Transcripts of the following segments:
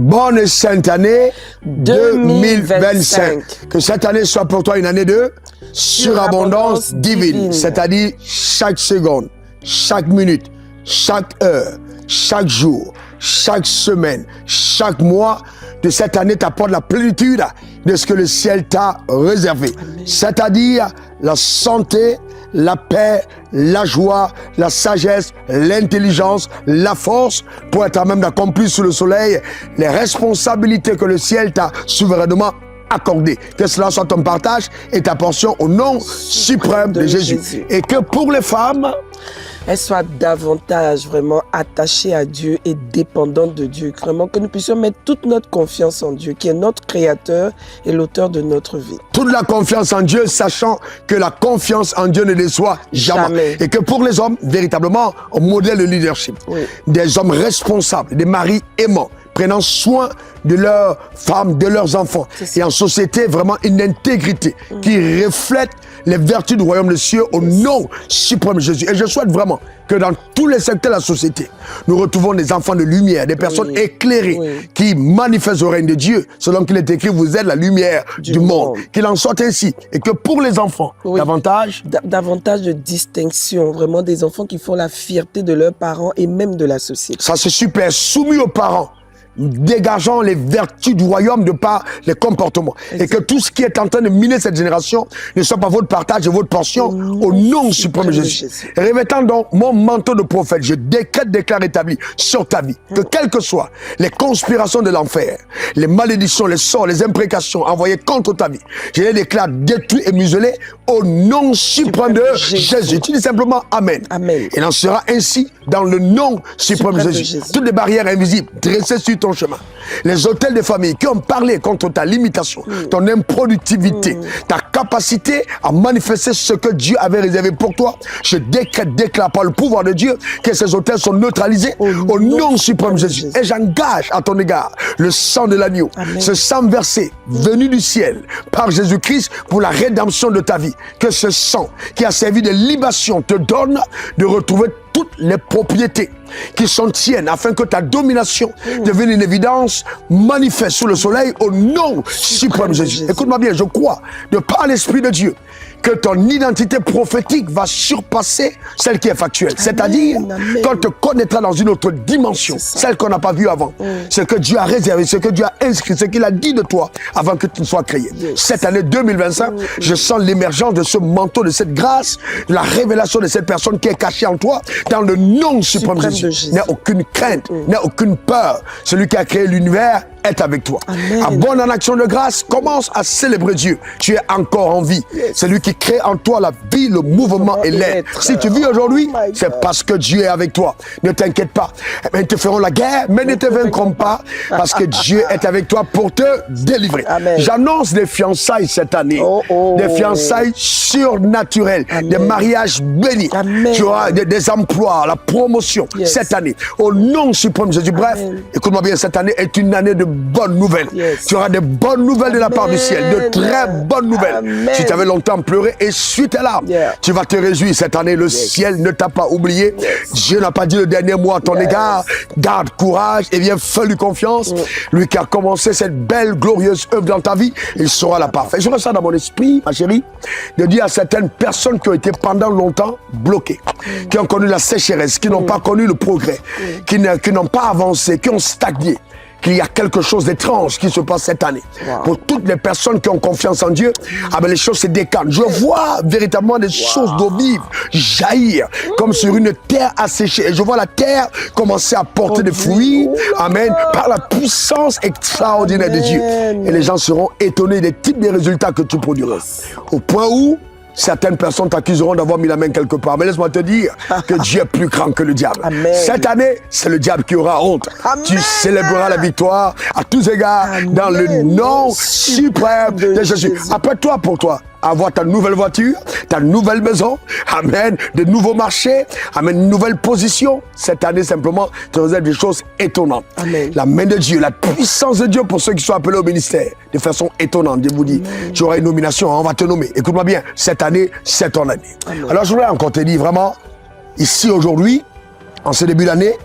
Bonne et sainte année 2025. Que cette année soit pour toi une année de surabondance divine. C'est-à-dire chaque seconde, chaque minute, chaque heure, chaque jour, chaque semaine, chaque mois de cette année t'apporte la plénitude de ce que le ciel t'a réservé. C'est-à-dire la santé, la paix, la joie, la sagesse, l'intelligence, la force pour être à même d'accomplir sous le soleil les responsabilités que le ciel t'a souverainement accordées. Que cela soit ton partage et ta portion au nom suprême de Jésus. Et que pour les femmes, elles soient davantage vraiment attachées à Dieu et dépendantes de Dieu. Vraiment que nous puissions mettre toute notre confiance en Dieu, qui est notre créateur et l'auteur de notre vie. Toute la confiance en Dieu, sachant que la confiance en Dieu ne déçoit jamais. Et que pour les hommes, véritablement, un modèle de leadership. Oui. Des hommes responsables, des maris aimants, prenant soin de leurs femmes, de leurs enfants. Et en société, vraiment une intégrité qui reflète les vertus du royaume des cieux au nom suprême de Jésus. Et je souhaite vraiment que dans tous les secteurs de la société, nous retrouvons des enfants de lumière, des personnes éclairées qui manifestent au règne de Dieu, selon qu'il est écrit, vous êtes la lumière du monde. Qu'il en soit ainsi. Et que pour les enfants, davantage de distinction, vraiment des enfants qui font la fierté de leurs parents et même de la société. Ça c'est super, soumis aux parents, dégageant les vertus du royaume de par les comportements. Et que tout ce qui est en train de miner cette génération ne soit pas votre partage et votre portion au nom suprême de Jésus. Revêtant donc mon manteau de prophète, je déclare établi sur ta vie que quelles que soient les conspirations de l'enfer, les malédictions, les sorts, les imprécations envoyées contre ta vie, je les déclare détruits et muselés au nom suprême de Jésus. Tu dis simplement Amen. Amen. Il en sera ainsi dans le nom suprême de Jésus. Toutes les barrières invisibles dressées sur ton chemin, les hôtels de famille qui ont parlé contre ta limitation, ton improductivité, ta capacité à manifester ce que Dieu avait réservé pour toi, je déclare par le pouvoir de Dieu que ces hôtels sont neutralisés au nom suprême de Jésus. Et j'engage à ton égard le sang de l'agneau, ce sang versé, venu du ciel par Jésus-Christ pour la rédemption de ta vie. Que ce sang qui a servi de libation te donne de retrouver toutes les propriétés qui sont tiennes afin que ta domination devienne une évidence manifeste sous le soleil au nom suprême de Jésus. Écoute-moi bien, je crois de par l'Esprit de Dieu que ton identité prophétique va surpasser celle qui est factuelle. C'est-à-dire qu'on te connaîtra dans une autre dimension, celle qu'on n'a pas vue avant. Ce que Dieu a réservé, ce que Dieu a inscrit, ce qu'il a dit de toi avant que tu ne sois créé. Cette année 2025, je sens l'émergence de ce manteau, de cette grâce, la révélation de cette personne qui est cachée en toi dans le nom suprême de Jésus. N'a aucune crainte, n'a aucune peur. Celui qui a créé l'univers est avec toi. Abonde en action de grâce, commence à célébrer Dieu. Tu es encore en vie. C'est lui qui crée en toi la vie, le mouvement et l'être. Si tu vis aujourd'hui, c'est parce que Dieu est avec toi. Ne t'inquiète pas. Ils te feront la guerre, mais ne te vaincront pas parce que Dieu est avec toi pour te délivrer. J'annonce des fiançailles cette année. Des fiançailles surnaturelles. Des mariages bénis. Tu auras des emplois, la promotion cette année. Au nom suprême de Jésus. Bref, écoute-moi bien, cette année est une année de bonnes nouvelles. Tu auras de bonnes nouvelles de la part du ciel, de très bonnes nouvelles. Si tu avais longtemps pleuré, essuie tes larmes. Tu vas te réjouir cette année. Le ciel ne t'a pas oublié. Dieu n'a pas dit le dernier mot à ton égard. Garde courage et viens, fais-lui confiance. Lui qui a commencé cette belle, glorieuse œuvre dans ta vie, il sera la parfaite. Je ressens dans mon esprit, ma chérie, de dire à certaines personnes qui ont été pendant longtemps bloquées, qui ont connu la sécheresse, qui n'ont pas connu le progrès, qui n'ont pas avancé, qui ont stagné, qu'il y a quelque chose d'étrange qui se passe cette année. Pour toutes les personnes qui ont confiance en Dieu, les choses se décantent. Je vois véritablement des choses d'eau vive jaillir comme sur une terre asséchée. Et je vois la terre commencer à porter des fruits. Amen. Par la puissance extraordinaire de Dieu. Et les gens seront étonnés des types de résultats que tu produiras. Au point où certaines personnes t'accuseront d'avoir mis la main quelque part. Mais laisse-moi te dire que Dieu est plus grand que le diable. Cette année, c'est le diable qui aura honte. Tu célébreras la victoire à tous égards dans le nom suprême de Jésus. Après toi, pour toi, avoir ta nouvelle voiture, ta nouvelle maison, amen, de nouveaux marchés, amen, une nouvelle position. Cette année, simplement, tu réserves des choses étonnantes. Amen. La main de Dieu, la puissance de Dieu pour ceux qui sont appelés au ministère, de façon étonnante. Je vous dis, tu auras une nomination, on va te nommer. Écoute-moi bien, cette année, c'est ton année. Amen. Alors, je voulais encore te dire vraiment, ici, aujourd'hui, en ce début d'année,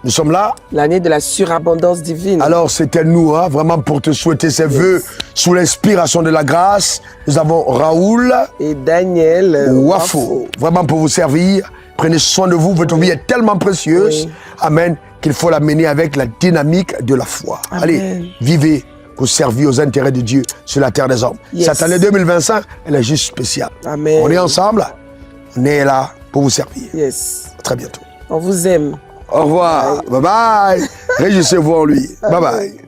Nous sommes là. L'année de la surabondance divine. Alors, c'était nous, hein, vraiment pour te souhaiter ces vœux sous l'inspiration de la grâce. Nous avons Raoul et Daniel Wafo, vraiment pour vous servir. Prenez soin de vous. Votre vie est tellement précieuse. Amen. Qu'il faut la mener avec la dynamique de la foi. Amen. Allez, vivez pour servir aux intérêts de Dieu sur la terre des hommes. Cette année 2025, elle est juste spéciale. Amen. On est ensemble. On est là pour vous servir. À très bientôt. On vous aime. Au revoir. Bye bye. Réjouissez-vous en lui. Bye bye.